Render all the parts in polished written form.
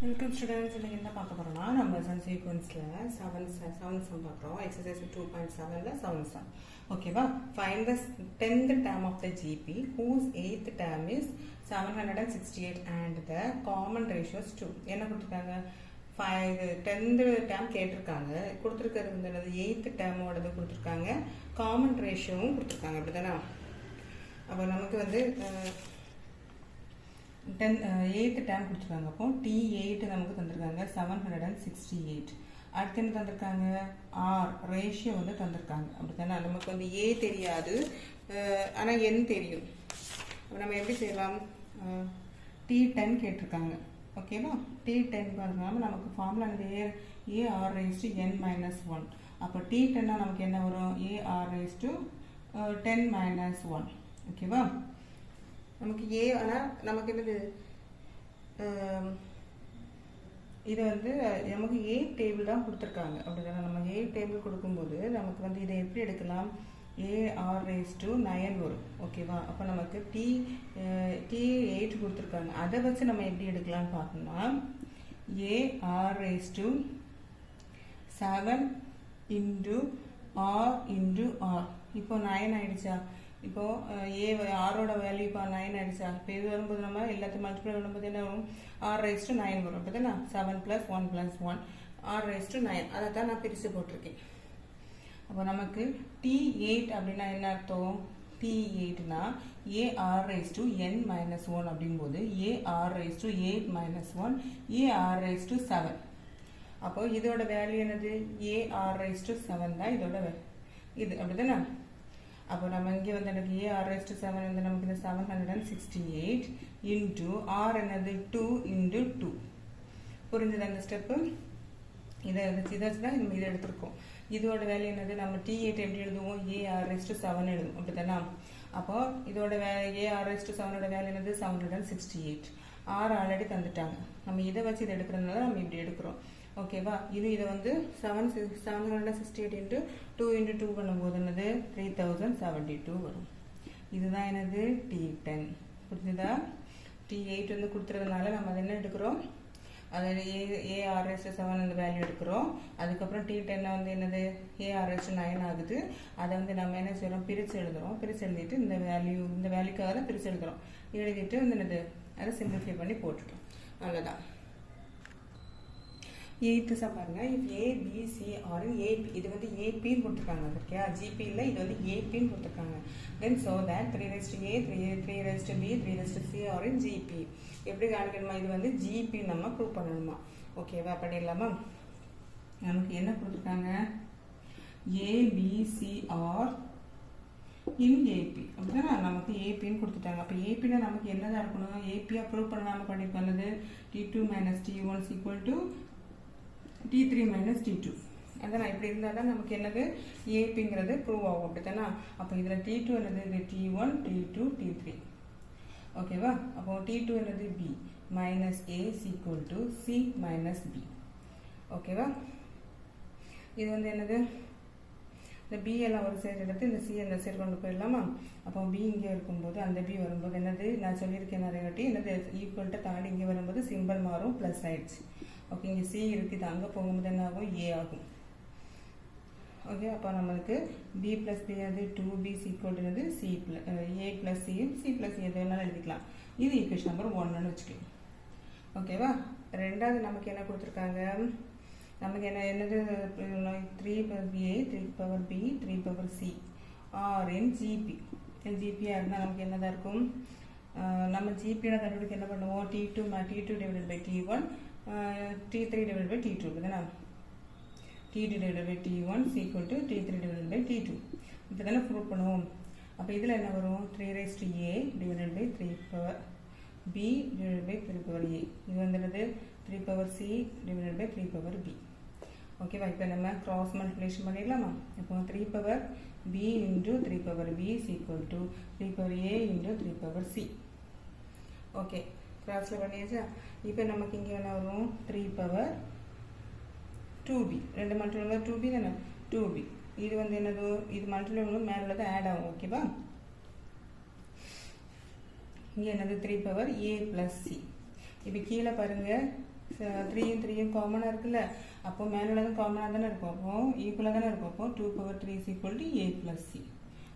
Welcome students. இன்னைக்கு என்ன பார்க்க போறோம்னா நம்ம சம் சீக்வன்ஸில் செவன் சம் பார்க்குறோம். எக்ஸசைஸ் 2.7ல 7 சம். ஓகேவா? Find the 10th term of the GP whose 8th term is 768 and the common ratio is 2. என்ன கொடுத்துருக்காங்க? 10th term கேட்டிருக்காங்க. கொடுத்துருக்கிறது வந்து 8th termோடது கொடுத்துருக்காங்க. காமன் ரேஷியோவும் கொடுத்துருக்காங்க. அப்படிதானே? அப்போ நமக்கு வந்து 8th term கொடுத்துருக்காங்க. அப்போ T8 நமக்கு தந்திருக்காங்க 768. அடுத்து என்ன தந்திருக்காங்க? ஆர் ரேஷியோ வந்து தந்திருக்காங்க. அப்படித்தானே? நமக்கு வந்து ஏ தெரியாது, ஆனால் என் தெரியும். அப்போ நம்ம எப்படி செய்யலாம்? T10 கேட்டிருக்காங்க. ஓகேவா? T10 பாருங்க, நமக்கு formula AR raised to n minus 1. அப்போ T10 நமக்கு என்ன வரும்? AR raised to 10 minus 1. ஓகேவா? நமக்கு ஏ, ஆனால் நமக்கு என்னது இது வந்து நமக்கு ஏ டேபிள் தான் கொடுத்துருக்காங்க. அப்படிதானே? நம்ம ஏ டேபிள் கொடுக்கும்போது நமக்கு வந்து இதை எப்படி எடுக்கலாம்? AR raised to 9 வரும். ஓகேவா? அப்போ நமக்கு T8 கொடுத்துருக்காங்க. அதை வச்சு நம்ம எப்படி எடுக்கலாம்னு பார்த்தோம்னா AR raised to 7 into R into R. இப்போ 9 ஆயிடுச்சா? இப்போ ஆரோட வேல்யூ இப்போ 9 ஆயிடுச்சா? இப்போ இது வரும்போது நம்ம எல்லாத்தையும் மல்டிப்ளை பண்ணும்போது என்ன வரும்? R raised to 9 வரும். அப்போ தானே 7 plus 1 plus 1 R raised to 9. அதை தான் நான் பிரித்து போட்டிருக்கேன். அப்போ நமக்கு T8 அப்படின்னா என்ன அர்த்தம்? T8னா AR raised to n minus 1 அப்படிங்கும்போது AR raised to 8 minus 1 AR raised to 7. அப்போ இதோட வேல்யூ என்னது? AR raised to 7 தான் இதோட இது. அப்படிதானே? அப்போ நம்ம இங்கே வந்து எனக்கு AR raised to 7 வந்து நமக்கு இந்த 768 இன்ட்டு R என்னது? 2 into 2. புரிஞ்சுது அந்த ஸ்டெப்பு? இதை வச்சு தான் நம்ம இதை எடுத்திருக்கோம். இதோட வேல்யூ என்னது? நம்ம T8 எப்படி எழுதுவோம்? AR raised to 7 எழுதுவோம். அப்படித்தானே? அப்போ இதோட AR raised to 7ஓட வேல்யூ என்னது? 768. R ஆல்ரெடி தந்துட்டாங்க. நம்ம இதை வச்சு இதை எடுக்கிறதுனால நம்ம இப்படி எடுக்கிறோம். ஓகேவா? இதை வந்து 768 into 2 into 2 பண்ணும்போது என்னது? 3072 வரும். இதுதான் என்னது? T10. புரிஞ்சுதா? T8 வந்து கொடுத்துறதுனால நம்ம அதை என்ன எடுக்கிறோம்? அதில் AR raised to 7 அந்த வேல்யூ எடுக்கிறோம். அதுக்கப்புறம் T10 வந்து என்னது? AR raised to 9 ஆகுது. அதை வந்து நம்ம என்ன செய்யறோம்? பிரித்து எழுதுறோம். பிரித்து எழுதிட்டு இந்த வேல்யூக்காக தான் பிரித்து எழுதுறோம். எழுதிட்டு வந்து என்னது? அதை சிம்பிளிஃபை பண்ணி போட்டுட்டோம். அவ்வளோதான். 8th சம் பாருங்க. if A, B, C or AP, இது வந்து APன்னு கொடுத்துருக்காங்க. ஓகே, GP இல்லை, இது வந்து APன்னு கொடுத்துருக்காங்க. then so that 3 raised to A, 3 raised to B, 3 raised to C or in GP. எப்படி காணிக்கணுமா? இது வந்து GP நம்ம ப்ரூவ் பண்ணணுமா? ஓகேவா? பண்ணிடலாமா? நமக்கு என்ன கொடுத்துருக்காங்க? A, B, C or in AP. அப்படின்னா நமக்கு APன்னு கொடுத்துட்டாங்க. அப்போ APன்னா நமக்கு என்னதான் இருக்கணும்? APயா ப்ரூவ் பண்ணாமல் பண்ணிருக்கோம். T2 minus T1 is equal to T3 minus T2. அதான் இப்படி இருந்தால் தான் நமக்கு என்னது? ஏபிங்கிறது ப்ரூவ் ஆகும். அப்படித்தானா? அப்போ இதில் T2 என்னது? இது T1, T2, T3. ஓகேவா? அப்போ T2 என்னது? B minus A is equal to C minus B. ஓகேவா? இது வந்து என்னது? இந்த B எல்லாம் ஒரு சைடு எடுத்து இந்த C அந்த சைடு கொண்டு போயிடலாமா? அப்போ B இங்கே இருக்கும்போது அந்த B வரும்போது என்னது? நான் சொல்லியிருக்கேன் நிறைய வாட்டி, என்னது? ஈக்குவல்ட்டு தாண்டி இங்கே வரும்போது சிம்பிள் மாறும், ப்ளஸ் ஆயிடுச்சு. ஓகே, இங்கே C இருக்குது, அங்கே போகும்போது என்ன ஆகும்? A ஆகும். ஓகே, அப்போ நம்மளுக்கு B ப்ளஸ் B அது 2B equal to C A plus C, C plus எது வேணாலும் எழுதிக்கலாம். இது ஈக்குவேஷன் நம்பர் 1ன்னு வச்சுக்கலாம். ஓகேவா? ரெண்டாவது நமக்கு என்ன கொடுத்துருக்காங்க? நமக்கு என்னது? 3 power A, 3 power B, 3 power C or in GP. GPயாக இருந்தால் நமக்கு என்னதான் இருக்கும்? நம்ம GPயோட கண்டுபிடிக்க என்ன பண்ணுவோம்? T2 divided by T1, T3 divided by T2. அப்படிதானே? T2 divided by T1 is equal to T3 divided by T2. இப்போ தானே ப்ரூவ் பண்ணுவோம். அப்போ இதில் என்ன வரும்? 3 raised to A divided by 3 power B divided by 3 power A. இது வந்துடுது 3 power C divided by 3 power B. ஓகேவா? இப்போ நம்ம கிராஸ் மல்டிப்ளிகேஷன் பண்ணிடலாமா? இப்போ 3 power B into 3 power B is equal to 3 power A into 3 power C. Okay, கிராஸில் பண்ணியாச்சா? இப்போ நமக்கு இங்கே என்ன வரும்? 3 power 2B. ரெண்டு மல்டிப்ளை 2B தானே? 2B. இது வந்து என்னது? இது மல்டிப்ளை மேலே உள்ளது ஆட் ஆகும். ஓகேவா? இங்கே என்னது? 3 power A plus C. இப்போ கீழே பாருங்க, 3யும் 3யும் காமனாக இருக்குல்ல, அப்போ மேலுள்ளதும் காமனாக தானே இருக்கும், அப்போ ஈக்குவலாக தானே இருக்கும். அப்போ 2 × 3 = a + c.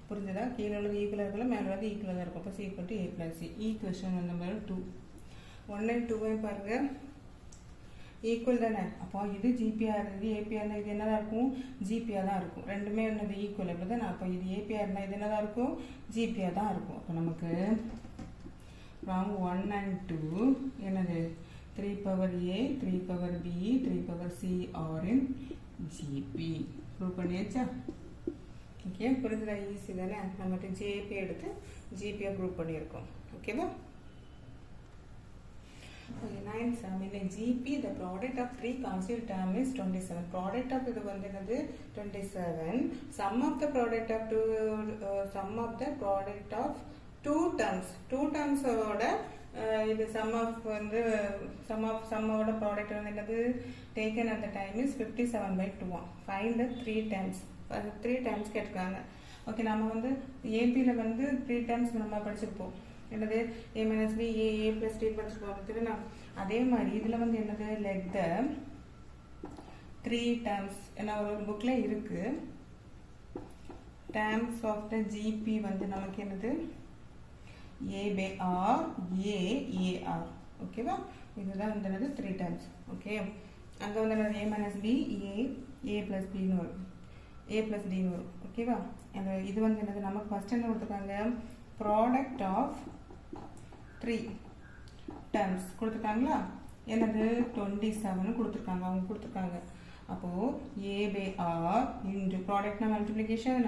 புரிஞ்சுதா? கீழே உள்ளது ஈக்குவலாக இருக்குல்ல, மேலே உள்ளது ஈக்குவலாக தான் இருக்கும். அப்போ c = a + c. Equation number 2. 1 and 2 பாருங்க ஈக்குவல் தானே. அப்போ இது ஜிபியாக இருக்குது, ஏபிஆர்னா இது என்னதான் இருக்கும், ஜிபியாக தான் இருக்கும். ரெண்டுமே என்னது ஈக்குவல், அப்படி தானே. அப்போ இது ஏபிஆர்னா இது என்னதான் இருக்கும், ஜிபியாக தான் இருக்கும். அப்போ நமக்கு from 1 and 2 என்னது 3 × a 3 × b 3 × c are in GP. Prove பண்ணியாச்சா? ஓகே, புரிஞ்சுதா? ஈஸி தானே. நம்ம ஜேபி எடுத்து ஜிபியை ப்ரூவ் பண்ணியிருக்கோம். ஓகேவா? Okay, 9th sum. In a GP, the product of three constituent terms is 27. Product of இது வந்து என்னது 27. Sum of the product of two terms. Two terms ஓட இது sum of வந்து sum ஓட product வந்து என்னது taken at the time is 57/2. Find the three terms. 3 terms கேட்டிருக்காங்க. ஓகே, நம்ம வந்து ஏபியில் வந்து 3 terms நம்ம படிச்சிருப்போம். என்னது a - b a + d படிச்சிருப்போம். அதே மாதிரி இதில் வந்து என்னது let the 3 terms என்ன ஒரு புக்கில் இருக்கு. terms of the GP வந்து நமக்கு என்னது a/r a r. ஓகேவா? இதுதான் வந்து என்னது 3 terms. ஓகே, அங்கே வந்து என்னது a - b a + b வரும், a + d வரும். ஓகேவா? அந்த இது வந்து என்னது நமக்கு ஃபர்ஸ்ட் என்ன கொடுத்துருக்காங்க, ப்ராடக்ட் ஆஃப் 3 terms கொடுத்துருக்காங்களா, என்னது 27 கொடுத்துருக்காங்க, அவங்க கொடுத்துருக்காங்க. அப்போது a/r இன்டு ப்ராடக்ட்னா multiplication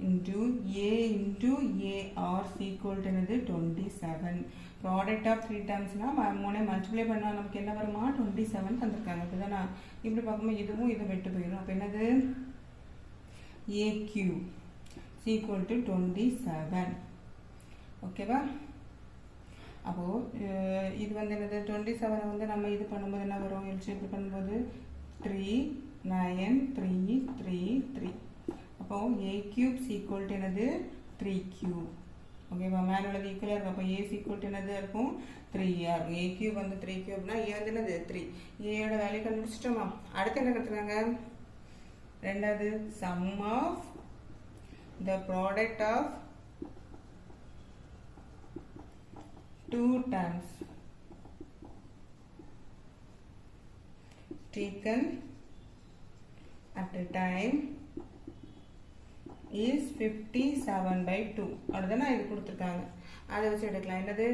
into a into ar equal என்னது 27. ப்ராடக்ட் ஆஃப் 3 termsனால் 3 மல்டிப்ளை பண்ணால் நமக்கு என்ன வருமா 27 தந்திருக்காங்க. அப்படிதானா? இப்படி பார்க்கும்போது இதுவும் இது வெட்டு போயிடும். அப்போ என்னது aq ஈக்குவல் 27. ஓகேவா? அப்போது இது வந்து என்னது 27 வந்து நம்ம இது பண்ணும்போது என்ன வரும், எல்சிஎம் பண்ணும்போது 3 9 3 3 3. அப்போது a³ ஈக்குவல் என்னது 3³. ஓகேவா? மேலே உள்ளது ஈக்குவலாக இருக்கும். அப்போ a ஈக்குவல் என்னது இருக்கும் 3r. a³ வந்து 3³ a வந்து என்னது 3. ஏயோட வேல்யூ கண்டுபிடிச்சிட்டோமா? அடுத்து என்ன கற்றுக்காங்க, ரெண்டாவது sum of the product of 2 terms taken at a time is 57/2. அதுதானே இது கொடுத்துருக்காங்க. அதை வச்சு எடுக்கலாம். என்னது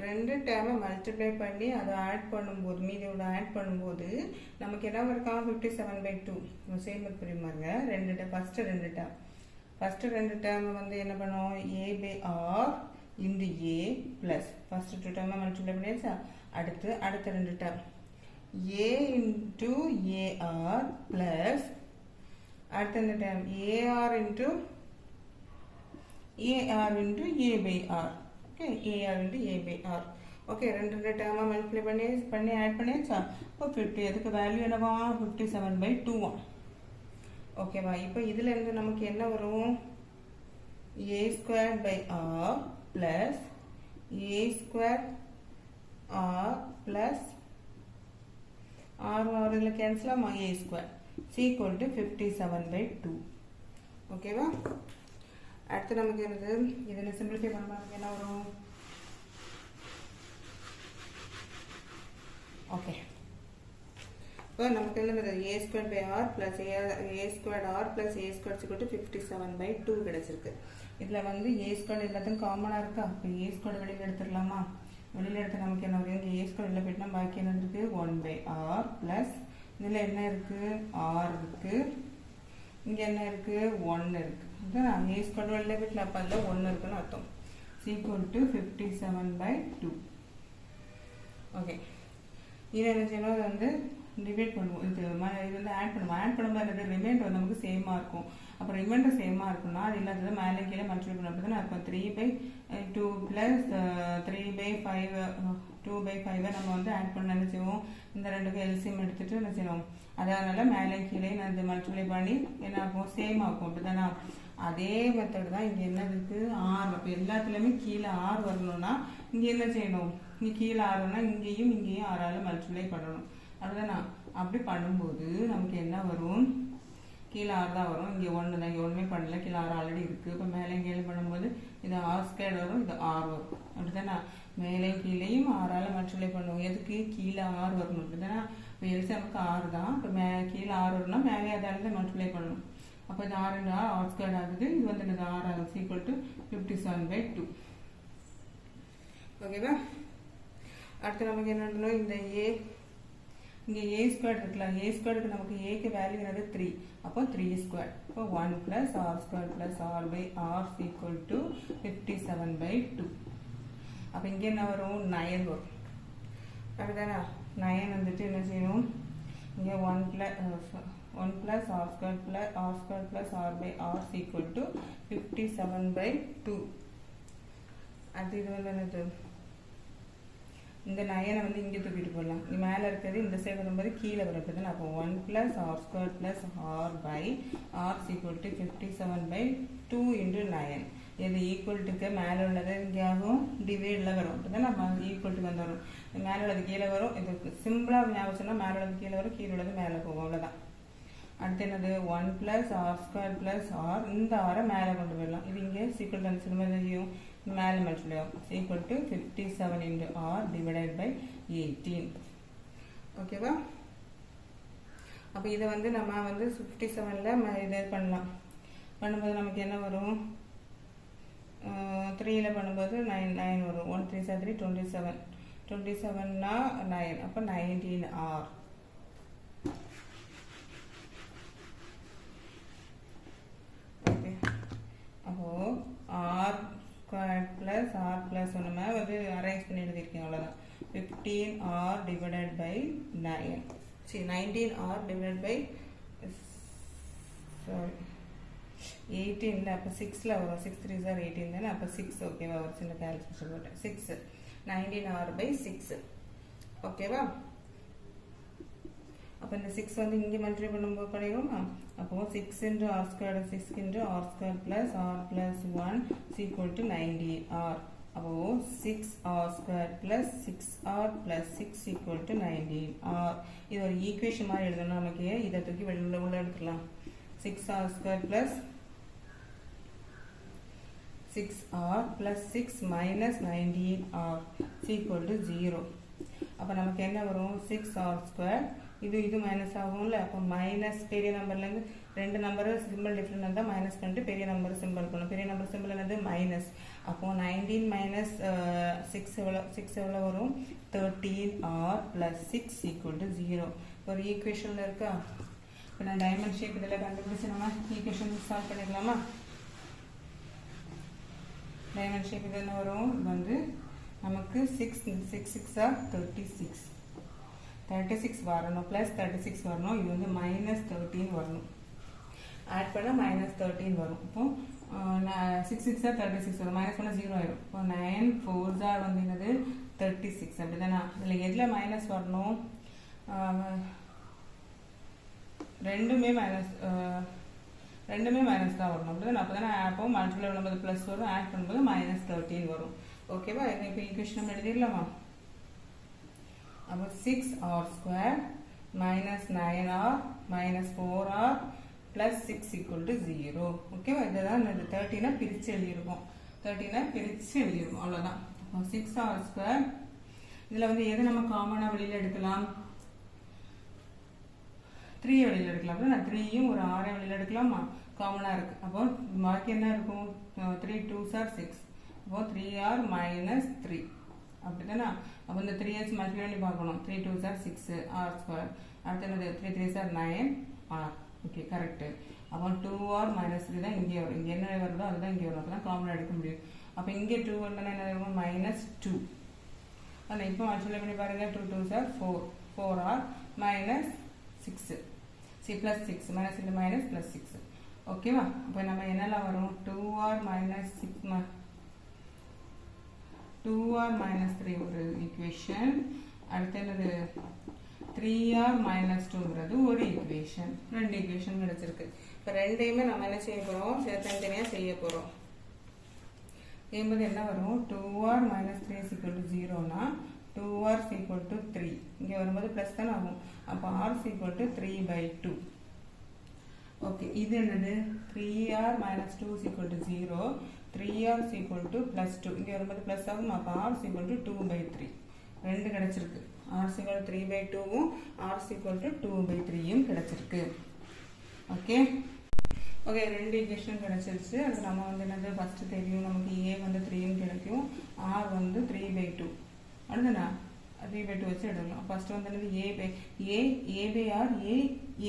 ரெண்டு டேர்மை மல்டிப்ளை பண்ணி அதை ஆட் பண்ணும்போது, மீதியோட ஆட் பண்ணும்போது நமக்கு என்ன இருக்கான் 57/2. சேம் புரியுமாங்க. ஃபஸ்ட்டு ரெண்டு டேர்ம் வந்து என்ன பண்ணுவோம், a/r into a plus first 2 டேர்மை மல்டிப்ளை பண்ணியாச்சா. அடுத்த ரெண்டு term a into ar plus அடுத்த இந்த term ar into a/r. Okay, ar into a/r. Okay, ரெண்டு டேர்மை மல்டிப்ளை பண்ணி ஆட் பண்ணியாச்சா. இப்போ 50 அதுக்கு வேல்யூ என்னவா 57/2. ஓகேவா? இப்போ இதில் இருந்து நமக்கு என்ன வரும், a² plus a² plus r இதில் கேன்சலாமா a² ஈக்குவல் 57/2. ஓகேவா? அடுத்து நமக்கு என்னது, இதில் சிம்பிளிஃபை பண்ண நமக்கு என்ன வரும், ஓகே இப்போ நமக்கு என்னது a²r plus a² plus a² 57/2 கிடச்சிருக்கு. இதில் வந்து a² எல்லாத்தையும் காமனாக இருக்கா. இப்போ a² வெளியில் எடுத்துடலாமா. வெளியில் எடுத்து நமக்கு என்ன வரும், இங்கே a² வெளியில் போயிட்டுனா பாக்கி என்ன இருக்குது 1/r ப்ளஸ் இதில் என்ன இருக்குது r இருக்குது, இங்கே என்ன இருக்குது 1 இருக்குது. இதுதான் a² வெளியில் போயிட்டு அப்போ அதில் 1 இருக்குன்னு அர்த்தம். ஈக்குவல் 57/2. ஓகே, இதை என்ன செய்யணும், வந்து டிவைட் பண்ணுவோம். இது வந்து ஆட் பண்ணும்போது என்னது ரிமைண்டர் நமக்கு சேமாக இருக்கும். அப்போ ரிமைண்டர் சேமாக இருக்குன்னா அது இல்லாதது மேலே கீழே மல்டிப்ளை பண்ணுறது நான் இப்போ 3/2 ப்ளஸ் 3/5 2/5 நம்ம வந்து ஆட் பண்ண என்ன செய்வோம், இந்த ரெண்டுக்கும் எல்சிஎம் எடுத்துகிட்டு என்ன செய்வோம், அதனால மேலே கீழே நான் இது மல்டிப்ளை பண்ணி என்ன ஆகும் சேம் ஆகும். அப்படி தானே. அதே மெத்தட் தான் இங்கே என்ன இருக்குது ஆர். அப்போ எல்லாத்துலேயுமே கீழே ஆர் வரணும்னா இங்கே என்ன செய்யணும், இங்கே கீழே ஆறுனா இங்கேயும் ஆறால் மல்டிப்ளை பண்ணணும். அதுதானா? அப்படி பண்ணும்போது நமக்கு என்ன வரும்? கீழே ஆறு தான் வரும். இங்கே ஒன்று தான், இங்கே ஒன்றுமே பண்ணல, கீழே ஆறு ஆல்ரெடி இருக்குது. இப்போ மேலேயும் கீழே பண்ணும்போது இது r² வரும், இது r வரும். அப்படிதானா? மேலேயும் கீழேயும் ஆறால் மல்டிப்ளை பண்ணுவோம். எதுக்கு? கீழே ஆறு வரணும். அப்படிதானா? இப்போ எல்சி நமக்கு ஆறு தான். இப்போ கீழே ஆறு வரும்னா மேலே அதால தான் மல்டிப்ளை பண்ணணும். அப்போ இது r r² ஆகுது. இது வந்து எனக்கு r ஆகுது ஈக்குவல் டு 57/2. ஓகேவா? அடுத்து நமக்கு என்ன பண்ணணும்? இந்த இங்கே a² இருக்குல்ல, a²க்கு நமக்கு ஏக்கு வேல்யூ என்னது? 3. அப்போ 3². அப்போ 1 + r² + r/r ஈக்குவல் டு 57/2. அப்போ இங்கே என்ன வரும்? 9 வரும். அப்படிதானா? 9 வந்துட்டு என்ன செய்யணும்? இங்கே 1 + r² + r/r ஈக்குவல் டு 57/2. அது இது வந்து என்னது? இந்த 9 வந்து இங்கே தூக்கிட்டு போடலாம். இங்கே மேலே இருக்கிறது இந்த சைடு வரும்போது கீழே வரப்போது. அப்போ 1 + r² + r/r ஈக்குவல் டு 57/2 × 9. இது ஈக்குவல்ட்டுக்கு மேலே உள்ளது இங்கே ஆகும், டிவைடில் வரும். அப்போ நம்ம ஈக்குவல்ட்டுக்கு வந்து வரும். மேலே உள்ளது கீழே வரும். இது சிம்பிளாக ஞாபகம் சொன்னால் மேலே உள்ளது கீழே வரும், கீழே உள்ளது மேலே போகும். அவ்வளோதான். அடுத்து என்னது? 1 + r² + r. இந்த ஆரை மேலே கொண்டு போயிடலாம். இது இங்கே சீக்கிரம் வந்து சினிமா செய்யும், மேலே மல்டிப்ளை ஆகும். Equal to 57 × r / 18. ஓகேவா? அப்போ இதை வந்து நம்ம வந்து 57ல் இதை பண்ணலாம். பண்ணும்போது நமக்கு என்ன வரும்? 3ல் பண்ணும்போது 9 வரும். 1 3 3 27. 27னா 9. அப்போ 19r. ஓகே. அப்போது r² + r + நம்ம வந்து அரேஞ்ச் பண்ணி எழுதியிருக்கேன். அவ்வளோதான். 15r / 9. சரி, 19r / 18 இல்லை, அப்போ 6ல் வரும். 6 3 are 18 தானே? அப்போ 6. ஓகேவா? ஒரு சின்ன கேல்குலேஷன் போட்டேன். 6 19r/6. ஓகேவா? அப்போ இந்த 6 வந்து இங்கே மல்டிப்ளை பண்ணும்போது கிடைக்குமா? அப்போ 6 × r², 6 × r² + r + 1 equal to 90r. அப்போ 6r² + 6r + 6 equal to 19r. இது ஒரு ஈக்குவேஷன் மாதிரி எழுதணும். நமக்கு இதை தூக்கி வெளியில் உள்ள எடுத்துக்கலாம். 6r² + 6r + 6 - 19r equal to 0. அப்போ நமக்கு என்ன வரும்? 6r². இது மைனஸ் ஆகும்ல. அப்போ மைனஸ் பெரிய நம்பர்லேருந்து ரெண்டு நம்பர் சிம்பிள் டிஃப்ரெண்ட் இருந்தால் மைனஸ் பண்ணிட்டு பெரிய நம்பர் சிம்பிள் பண்ணணும். பெரிய நம்பர் சிம்பிள் என்னது? மைனஸ். அப்போது 19 - 6 எவ்வளோ வரும்? 13r + 6 equal to 0. ஒரு ஈக்குவேஷனில் இருக்கா? இப்போ நான் டைமண்ட் ஷேப் இதில் கண்டுபிடிச்சி நம்ம ஈக்குவேஷன் சால்வ் பண்ணிக்கலாமா? டைமண்ட் ஷேப் இது என்ன வரும்? இது வந்து நமக்கு 6 6 are 36. 36 வரணும், ப்ளஸ் 36 வரணும். இது வந்து -13 வரணும். ஆட் பண்ணால் -13 வரும். இப்போ 6 6 are 36 வரும். மைனஸ் பண்ணால் 0 ஆயிடும். இப்போ 9 4s are வந்து என்னது? 36. அப்படி தானே? இதில் எதில் மைனஸ் வரணும்? ரெண்டுமே மைனஸ் தான் வரணும். அப்படி தானே? அப்போ தானே அப்போ மல்டிப்ளை பண்ணும்போது ப்ளஸ் வரும், ஆட் பண்ணும்போது -13 வரும். ஓகேவா? இப்போ ஈக்குவேஷன் நம்ம எழுதிடலாமா? அப்போ 6r² - 9r - 4r + 6 equal to 0. ஓகேவா? இதுதான் 13 பிரித்து எழுதியிருக்கோம். 13 பிரித்து எழுதியிருக்கோம். அவ்வளோதான். அப்போ 6r². இதில் வந்து எது நம்ம காமனாக வெளியில் எடுக்கலாம்? 3 வெளியில் எடுக்கலாம். அப்போ நான் 3யும் ஒரு 6 வெளியில் எடுக்கலாமா? காமனாக இருக்குது. அப்போ பாக்கி என்ன இருக்கும்? 3 2s are 6. அப்போ 3r - 3. அப்படி தானே? அப்போ இந்த 3s மல்டிப்ளை பண்ணி பார்க்கணும். 3 2s are 6 r². அடுத்து என்னது? 3 3s are 9r. Okay, correct. அப்போ 2r - 3 தான் இங்கே வரும். இங்கே என்ன வருதோ அதுதான் இங்கே வரும். அப்போ தான் காமனாக எடுக்க முடியும். அப்போ இங்கே 2 வந்தோன்னா என்ன இருக்கும்? -2. ஆனால் இப்போ மல்டிப்ளை பண்ணி பாருங்கள். 2 2s are 4. 4r - 6. +6 -6 ஓகேவா? இப்போ நம்ம என்னெல்லாம் வரும்? 2r - 6 2r - 3 ஒரு ஈக்குவேஷன். அடுத்து என்னது? 3r - 2ங்கிறது ஒரு ஈக்குவேஷன். ரெண்டு ஈக்குவேஷன் கிடைச்சிருக்கு. இப்போ ரெண்டையுமே நம்ம என்ன செய்ய போகிறோம்? தனித்தனியாக செய்ய போகிறோம். என்பது என்ன வரும் 2r minus 3 is equal to 0 னா 2r is equal to 3 இங்கே வரும்போது ப்ளஸ் தான் ஆகும் அப்போ r is equal to 3/2 okay இது என்னது 3r minus 2 is equal to 0 3r is equal to plus 2 இங்கே வரும்போது ப்ளஸ் ஆகும் அப்போ r is equal to 2/3 ரெண்டு கிடைச்சிருக்கு r is equal to 3/2 r is equal to 2/3 கிடைச்சிருக்கு ஓகே ஓகே ரெண்டு ஈக்குவேஷன் கிடைச்சிருச்சு அது நம்ம வந்து என்னது ஃபர்ஸ்ட் தெரியும் நமக்கு a வந்து 3 ன்னு கிடைக்கும் r வந்து 3/2 அடுத்தனா 3/2 வச்சு எடுக்கலாம் ஃபர்ஸ்ட் வந்து என்னது a/r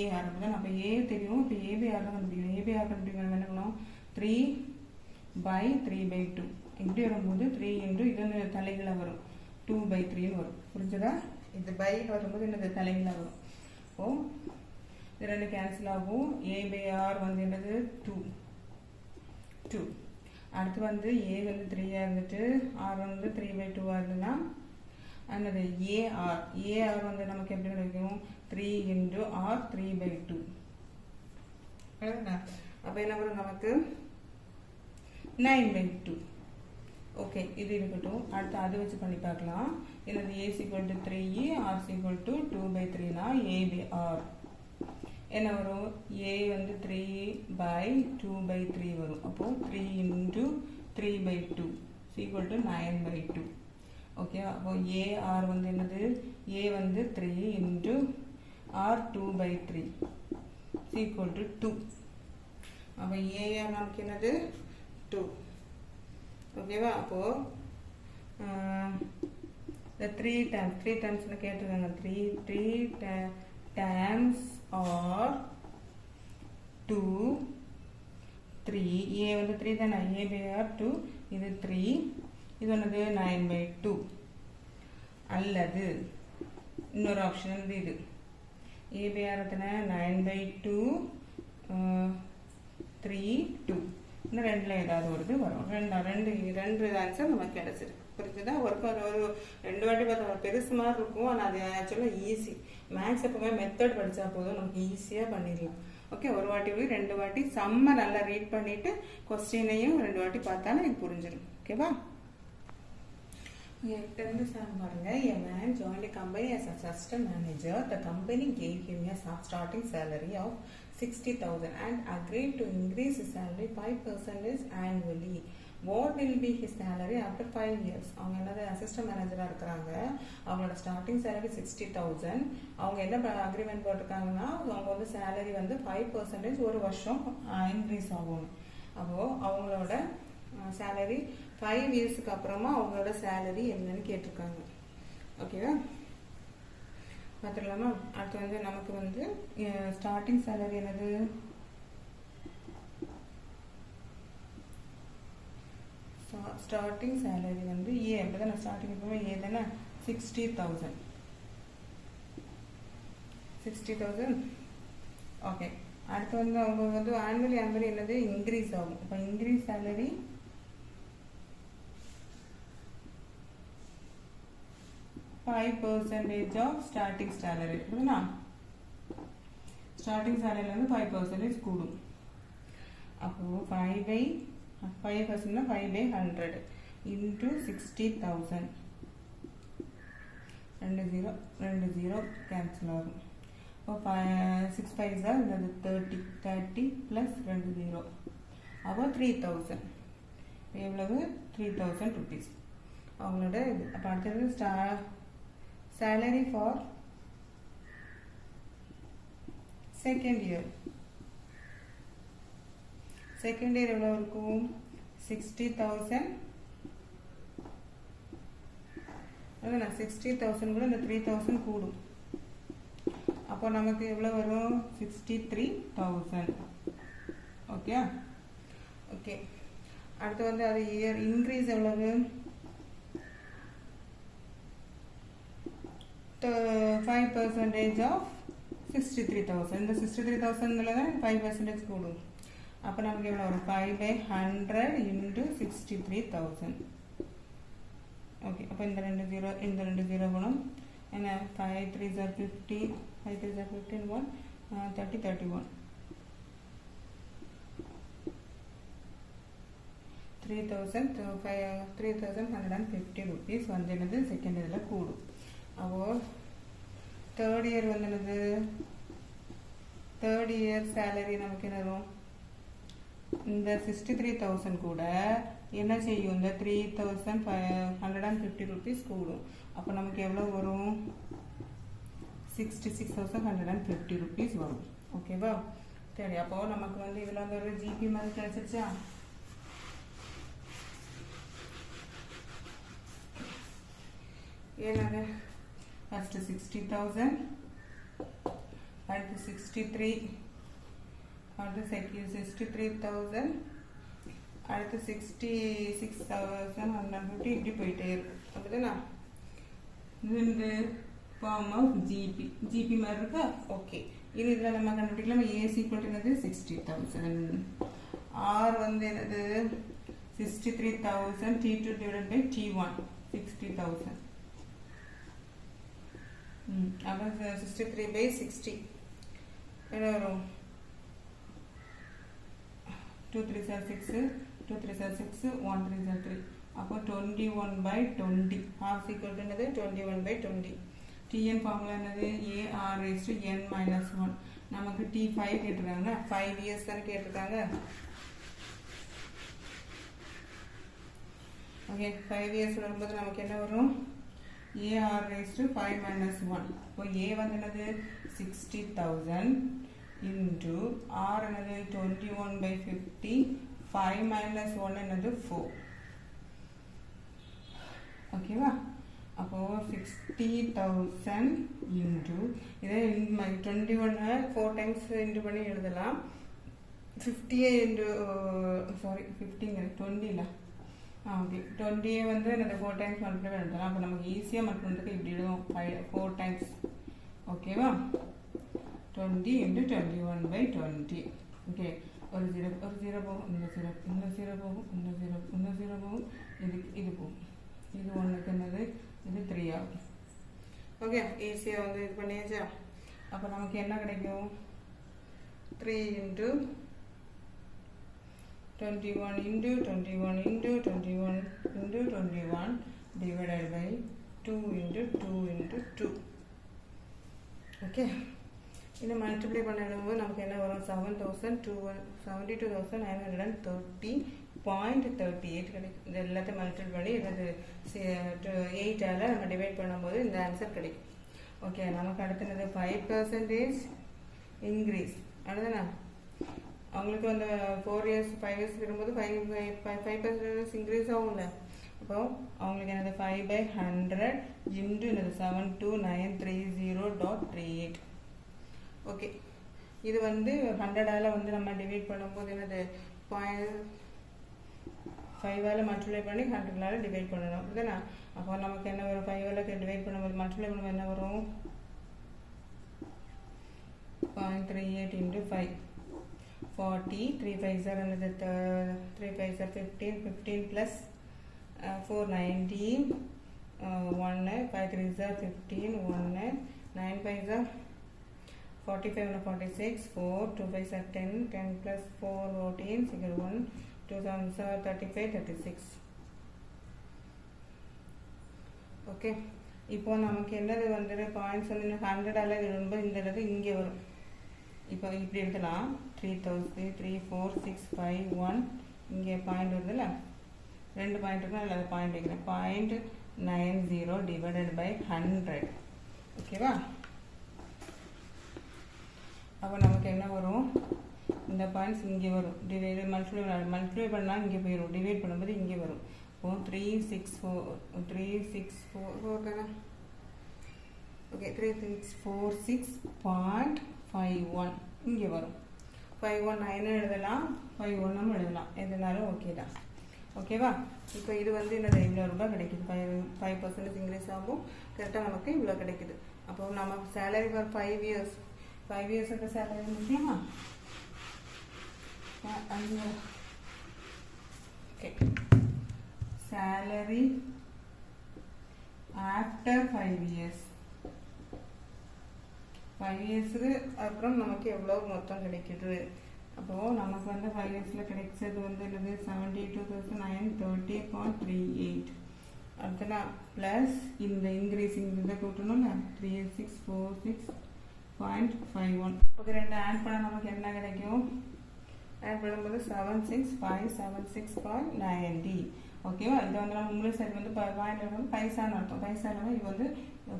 a/r அப்பதான் அப்ப a தெரியும் இப்ப a/r தான் கண்டுபிடிக்கணும் a/r கண்டுபிடிக்கணும் என்ன பண்ணணும் 3/3/2 இப்படி வரும்போது 3 into இது தலைகீழா வரும் 2/3 ன்னு வரும் புரிஞ்சதா இது பை வரும்போது என்னது தலைகீழா வரும் ஓ இது ரெண்டு கேன்சல் ஆகும் a/r வந்து என்னது 2 அடுத்து வந்து a வந்து 3 ஆ இருந்துட்டு r வந்து 3/2 ஆ இருந்ததுன்னா என்னது ar வந்து நமக்கு எப்படி கிடைக்கும் 3 into r 3/2 அப்ப என்ன வரும் நமக்கு 9/2 ஓகே இது இருக்கட்டும் அடுத்து அது வச்சு பண்ணி பார்க்கலாம் என்னது a is equal to 3 r is equal to 2/3 னா a/r என்ன வரும் a வந்து 3/2/3 வரும் அப்போ 3 into 3/2 is equal to 9/2 okay அப்போ ar வந்து என்னது a வந்து 3 into r 2/3 is equal to 2 அப்போ ar நமக்கு என்னது 2 ஓகேவா அப்போ the 3 times னு கேட்டிருக்காங்க 3 times or 2 3 a வந்து 3 தானே a/r 2 இது 3 இது என்னது 9/2 அல்லது இன்னொரு ஆப்ஷன் வந்து இது a/r எத்தனை 9/2 3 2 இன்னும் ரெண்டுல ஏதாவது ஒரு வரும் ரெண்டு ஆன்சர் நமக்கு கிடைச்சிருக்கு புரிஞ்சுதா ஒரு ரெண்டு வாட்டி பார்த்தா பெருசு மாதிரி இருக்கும் ஆனால் அது ஆக்சுவலாக ஈஸி மேக்ஸ் எப்பவுமே மெத்தட் படித்தா போதும் நமக்கு ஈஸியாக பண்ணிடலாம் ஓகே ஒரு வாட்டி ரெண்டு வாட்டி செம்ம நல்லா ரீட் பண்ணிட்டு கொஸ்டினையும் ரெண்டு வாட்டி பார்த்தாலும் எனக்கு புரிஞ்சிடும் ஓகேவா பாருங்க a man joined a company as a assistant manager. The company gave him a starting salary of 60,000 and agreed to increase his salary 5% annually. What will be his salary after 5 years? அவங்க என்னது assistant மேனேஜரா இருக்காங்க அவங்களோட starting salary 60,000 அவங்க என்ன agreement போட்டிருக்காங்கன்னா அவங்க வந்து salary வந்து 5% ஒரு வருஷம் இன்க்ரீஸ் ஆகும் அப்போ அவங்களோட salary 5 இயர்ஸ்க்கு அப்புறமா அவங்களோட salary என்னன்னு கேட்டிருக்காங்க ஓகேவா பார்த்துக்கலாமா அடுத்து வந்து நமக்கு வந்து ஸ்டார்டிங் salary என்னது ஸ்டார்டிங் salary வந்து ஏ அப்படிதான் ஸ்டார்டிங் எப்பவுமே ஏ தானே 60,000 ஓகே அடுத்து வந்து அவங்க வந்து ஆனுவலி என்னது இன்க்ரீஸ் ஆகும் இப்போ increase salary 5% of starting salary அப்படினா starting salary வந்து 5% கூடும் அப்போ 5% னா 5/100 into 60,000 ரெண்டு ஜீரோ கேன்சல் ஆகும் அப்போ 6 5s are 30 plus 2 0 அப்போ 3,000 எவ்வளவு 3,000 rupees அவங்களோட அப்போ அடுத்தது salary for second year எவ்வளவு இருக்கும் 60,000 அதான் 60,000 கூட இந்த 3,000 கூடும் அப்போ நமக்கு எவ்வளவு வரும் 63,000 ஓகே ஓகே அடுத்து வந்து அது இயர் இன்க்ரீஸ் எவ்வளவு 5% of 63,000 இந்த 63,000 தான் 5% கூடும் அப்போ நமக்கு எவ்வளவு வரும் 5/100 into 63,000 ஓகே அப்போ இந்த ரெண்டு ஜீரோ குணம் என்ன 5 3s are 50 5 3s are 15 1 30 31 3,150 rupees வந்து என்னது செகண்ட் இதில் கூடும். அப்போ தேர்ட் இயர் வந்து என்னது தேர்ட் இயர் சேலரி நமக்கு என்ன வரும்? இந்த 63,000 கூட என்ன செய்யும்? இந்த 3,150 rupees கூடும். அப்போ நமக்கு எவ்வளோ வரும்? 66,150 rupees வரும். ஓகேவா? சரி, அப்போ நமக்கு வந்து இதில் வந்து ஒரு ஜிபி மாதிரி கிடைச்சிருச்சா? ஏன்னா ஃபர்ஸ்ட் 60,000, அடுத்து 63, அடுத்து 63,000, அடுத்து 66,150 இப்படி போயிட்டே இருக்கும். அப்படிதானா? இந்த ஃபார்ம் ஆஃப் ஜிபி மாதிரி இருக்கா? ஓகே, இதில் நம்ம கண்டுபிடிக்கலாம். ஏஸ் ஈக்குவல் டு என்னது? 60,000. ஆர் வந்து என்னது? 63,000 T2 divided by T1 60,000. அப்புறம் 63/60 என்ன வரும்? 2 3 are 6, 2 3 are 6, 1 3 are 3. அப்போ 21/20 r equal to என்னது? 21/20. Tn ஃபார்முலா என்னது? AR raised to n minus 1. நமக்கு T5 கேட்டிருக்காங்க. 5 years தானே கேட்டிருக்காங்க. ஓகே, 5 years வரும்போது நமக்கு என்ன வரும்? AR raised to 5 minus 1. இப்போ A வந்து என்னது? 60,000 into R என்னது? 21/50. 5 minus 1 என்னது? 4. ஓகேவா? அப்போ 60,000 into இதே 21 4 times into பண்ணி எழுதலாம். 50 into 20 இல்லை. ஓகே, 20 வந்து என்னது 4 times மல்டிப்ளை எழுதலாம். அப்போ நமக்கு ஈஸியாக மல்டிப்ளை இப்படி எழுதுவோம். 4 times. ஓகேவா? 20 into 21/20. ஓகே, ஒரு ஜீரோ போகும், இந்த ஜீரோ போகும், இந்த ஜீரோ போகும், இது போகும். இது ஒன்றுக்கு என்னது? இது 3 ஆகும். ஓகே, ஈஸியாக வந்து இது பண்ணியாச்சா? அப்போ நமக்கு என்ன கிடைக்கும்? 3 into 21 into 21 into 21 into 21 divided by 2 into 2 into 2. Okay, இந்த மல்டிப்ளை பண்ணிடும்போது நமக்கு என்ன வரும்? 72,930.38 கிடைக்கும். இது எல்லாத்தையும் மல்டிப்ளை பண்ணி இது 8ஆல் நம்ம டிவைட் பண்ணும்போது இந்த ஆன்சர் கிடைக்கும். ஓகே, நமக்கு அடுத்தது 5% இன்க்ரீஸ். அடுத்ததுண்ணா அவங்களுக்கு அந்த 4 years 5 years வரும்போது 5% இன்க்ரீஸ் ஆகும்ல. அப்போ அவங்களுக்கு என்னது? 5/100 into என்னது? 72930.38. ஓகே, இது வந்து 100ஆல் வந்து நம்ம டிவைட் பண்ணும்போது என்னது? 5ஆல் மல்டிப்ளை பண்ணி 100ஆல் டிவைட் பண்ணணும். இதுதானே? அப்போ நமக்கு என்ன வரும்? 5ஆல் டிவைட் பண்ணும்போது மல்டிப்ளை பண்ணும்போது என்ன வரும்? 0.38 into 5 40. 3 5s are another 3 5s are 15. 15 plus 4 19. 1 5 3s are 15. 1 9 5s are 45 and 46. 4 2 5s are 10. 10 plus 4 14. 6 1 2 7s are 35 36. Okay, இப்போ நமக்கு என்னது வந்து பாயிண்ட்ஸ் வந்து 100ஆல் எழுதும்போது இந்த இடத்துல இங்கே வரும். இப்போ இப்படி எழுதலாம். 3,000 3 4 6 5 1 இங்கே பாயிண்ட் வருதுல்ல, 2 பாயிண்ட் இருக்குன்னா அதில் பாயிண்ட் வைக்கிறேன். 0.90 டிவைடட் பை 100. ஓகேவா? அப்போ நமக்கு என்ன வரும்? இந்த பாயிண்ட்ஸ் இங்கே வரும். மல்டிப்ளை பண்ணால் இங்கே போயிடும். டிவைட் பண்ணும்போது இங்கே வரும். இப்போ 364 தானே? ஓகே, 3646.51 இங்கே வரும். 519 எழுதலாம், 51 எழுதலாம், எதுனாலும் ஓகே தான். ஓகேவா? இப்போ இது வந்து என்னது? இவ்வளோ ரூபாய் கிடைக்குது. 5% இன்க்ரீஸ் ஆகும். கரெக்டாக நமக்கு இவ்வளோ கிடைக்குது. அப்போ நம்ம salary for 5 years 5 years salary முடிக்கலாமா? ஓகே, சேலரி ஆஃப்டர் 5 years 5 yearsக்கு அப்புறம் நமக்கு எவ்வளோ மொத்தம் கிடைக்குது? அப்போது நமக்கு வந்து 5 இயர்ஸில் கிடைச்சது வந்து என்னது 72,930.38. அடுத்தனா ப்ளஸ் இந்த இன்க்ரீஸிங் இதை கூட்டணும்ல 3646.51. ஓகே, ரெண்டு ஆட் பண்ண நமக்கு என்ன கிடைக்கும்? ஆட் பண்ணும்போது 76576.90. ஓகேவா? இது வந்து நம்ம முழு சைடு வந்து பாயிண்ட் வந்து பைசான்னு அர்த்தம். பைசாவில் இது வந்து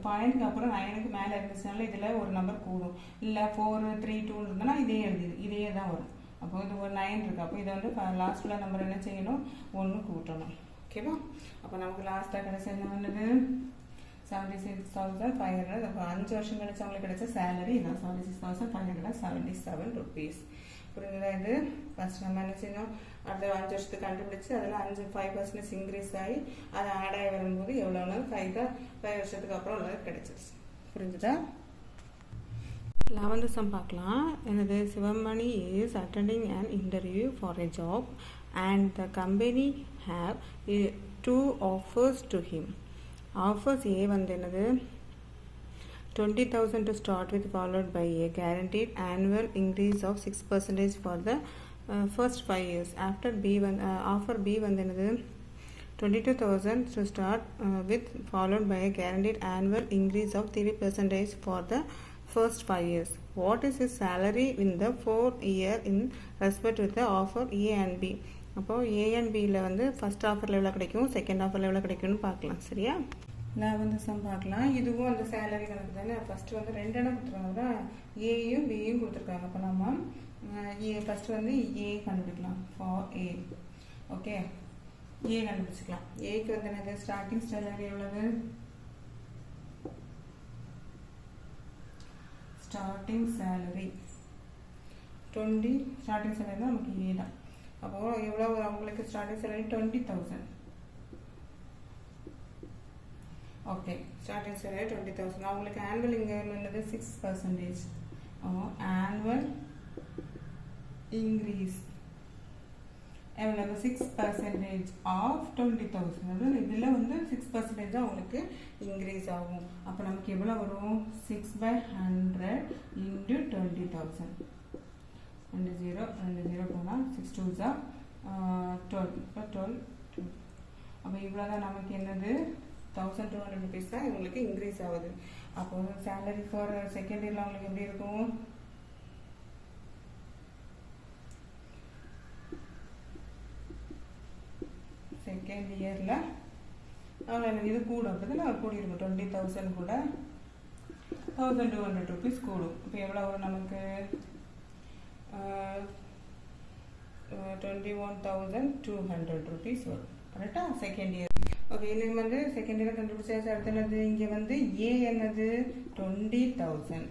பாயிண்ட்க்கு அப்புறம் 9க்கு மேலே இருந்துச்சுனால இதில் ஒரு நம்பர் கூடும். இல்லை 432 இருந்ததுன்னா இதே தான் வரும். அப்போ இது ஒரு 9 இருக்குது. அப்போ இதை வந்து லாஸ்ட்டில் நம்பர் என்ன செய்யணும்? 1 கூட்டணும். ஓகேவா? அப்போ நமக்கு லாஸ்ட்டாக கிடைச்ச என்ன பண்ணுது? 76,500. அப்போ 5 வருஷம் கிடைச்சவங்களுக்கு கிடைச்ச சேலரி இதான் 76,577 rupees. புரியுதா? இது ஃபர்ஸ்ட் நம்ம என்ன செய்யணும்? அடுத்த 5 வருஷத்துக்கு கண்டுபிடிச்சு அதில் 5% இன்க்ரீஸ் ஆகி அது ஆட் ஆகி வரும்போது எவ்வளோனா 5 வருஷத்துக்கு அப்புறம் உள்ளது கிடைச்சிருச்சு. புரிஞ்சுதா? 11th sum பார்க்கலாம். என்னது? Sivamani is attending an interview for a job and the company have 2 offers to him. Offers A வந்து என்னது? 20,000 to start with, followed by a guaranteed annual increase of 6% for the first 5 years. After offer B வந்து என்னது? 22,000 to start with, followed by a guaranteed annual increase of 3% for the first 5 years. What is his salary in the 4th year in respect with the offer A and B? அப்போ A and Bல வந்து first ஆஃபரில் எவ்வளோ கிடைக்கும், second ஆஃபரில் எவ்வளோ கிடைக்கும்னு பார்க்கலாம். சரியா? 11th sum பார்க்கலாம். இதுவும் அந்த சேலரி கணக்கு தானே. ஃபர்ஸ்ட் வந்து 2 இடம் கொடுத்துருக்காங்க, ஏயும் பியும் கொடுத்துருக்காங்க. அப்போ நம்ம ஃபர்ஸ்ட் வந்து ஏ கண்டுபிடிக்கலாம். For A. ஓகே, ஏ கண்டுபிடிச்சிக்கலாம். ஏக்கு வந்து என்னது? ஸ்டார்டிங் சேலரி எவ்வளவு? Starting salary 20. ஸ்டார்டிங் சேலரி தான் நமக்கு ஏ தான். அப்போது எவ்வளோ அவங்களுக்கு starting salary? 20,000. Okay, starting salary 20,000. அவங்களுக்கு ஆனுவல் இங்கே என்னது? 6%. ஆனுவல் இன்க்ரீஸ் எவ்வளவு? 6% ஆஃப் 20,000. அதாவது இதில் வந்து 6% அவங்களுக்கு இன்க்ரீஸ் ஆகும். அப்போ நமக்கு எவ்வளோ வரும்? 6/100 into 20,000. 2 0 போனால் 6 2s 12. இப்போ 12. அப்போ இவ்வளோ தான் நமக்கு என்னது? 1,200 rupees தான் இவங்களுக்கு இன்க்ரீஸ் ஆகுது. அப்போ சேலரி ஃபார் செகண்ட் இயரில் அவங்களுக்கு எப்படி இருக்கும்? செகண்ட் இயரில் அவங்க இது கூடும். அப்படிதான் கூடி இருக்கும். 20,000 கூட 1,200 rupees கூடும். இப்போ எவ்வளோ வரும் நமக்கு? 21,200 rupees வரும். கரெக்டா? Second year. ஓகே, இன்னும் வந்து செகண்ட் இயர் கண்டுபிடிச்சாச்சு. அடுத்தது இங்கே வந்து ஏ என்னது? 20,000.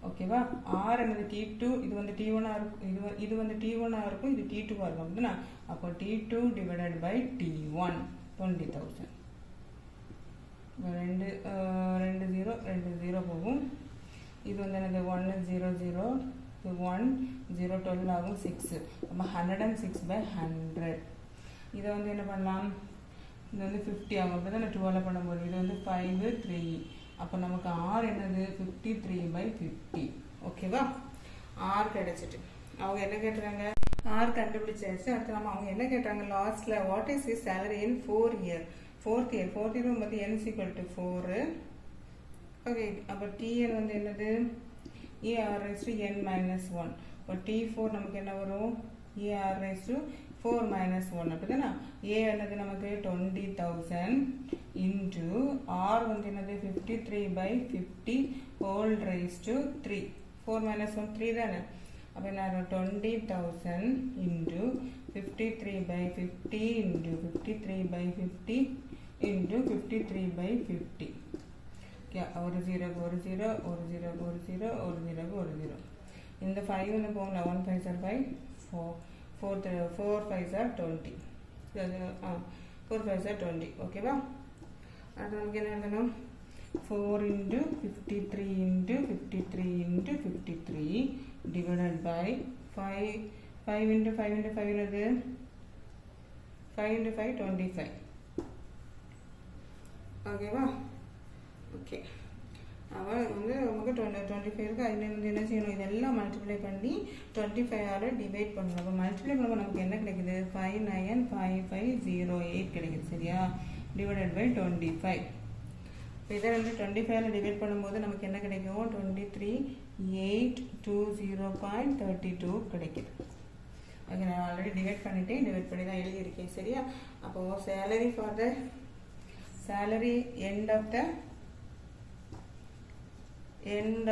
ஓகேவா? ஆர் என்னது? T2. இது வந்து T1 இருக்கும். இது வந்து T1 இருக்கும். இது T2 இருக்கும். அப்படின்னா அப்போ T2 divided by T1 20,000. 2 0 போகும். இது வந்து என்னது? 1 0 0 1 0 12 ஆகும் 6. நம்ம 106/100. இதை வந்து என்ன பண்ணலாம்? இது வந்து 50 ஆகும். அப்போ தான் 12 பண்ணும்போது இது வந்து 5 3. அப்போ நமக்கு ஆர் என்னது? 53/50. ஓகேவா? ஆர் கிடைச்சிட்டு அவங்க என்ன கேட்டுறாங்க? ஆர் கண்டுபிடிச்சாச்சு. அடுத்து நம்ம அவங்க என்ன கேட்டாங்க லாஸ்ட்ல? What is his salary in 4 year? Fourth year வந்து n = 4. ஓகே, அப்போ டிஎன் வந்து என்னது? ER⁻n-1. இப்போ T4 நமக்கு என்ன வரும்? ER⁻4-1. அப்படிதானே? ஏ என்னது நமக்கு? 20,000 இன்டு ஆர் வந்து என்னது? 53/50 ஹோல் ரைஸ் டு 3. 4 - 1 3 தானே? அப்போ என்ன? 20,000 இன்டு 53/50 இன்டு 53/50 இன்டு 53/50. ஒரு 0 ஒரு 0 ஒரு 0 ஒரு 0 ஒரு 0 ஒரு 0. இந்த 5 வந்து போகல. 1 5 are 5 4 5 are 20. 4 5 are 20. ஓகேவா? அது நமக்கு என்ன எழுதணும்? 4 into 53 into 53 into 53 divided by 5 into 5 into 5 என்னது? 5 into 5 25. ஓகேவா? ஓகே, அவன் வந்து நமக்கு 25க்கு அதில் வந்து என்ன செய்யணும், இதெல்லாம் மல்டிப்ளை பண்ணி 25ஆல் டிவைட் பண்ணணும். அப்போ மல்டிப்ளை பண்ணும்போது நமக்கு என்ன கிடைக்குது, 595508 கிடைக்குது. சரியா, டிவைடட் பை 25. இப்போ இதை வந்து 25ஆல் டிவைட் பண்ணும்போது நமக்கு என்ன கிடைக்கும், 23820.32 கிடைக்குது. ஓகே, நான் ஆல்ரெடி டிவைட் பண்ணிட்டேன், டிவைட் பண்ணி தான் எழுதியிருக்கேன். சரியா, அப்போது salary for the salary end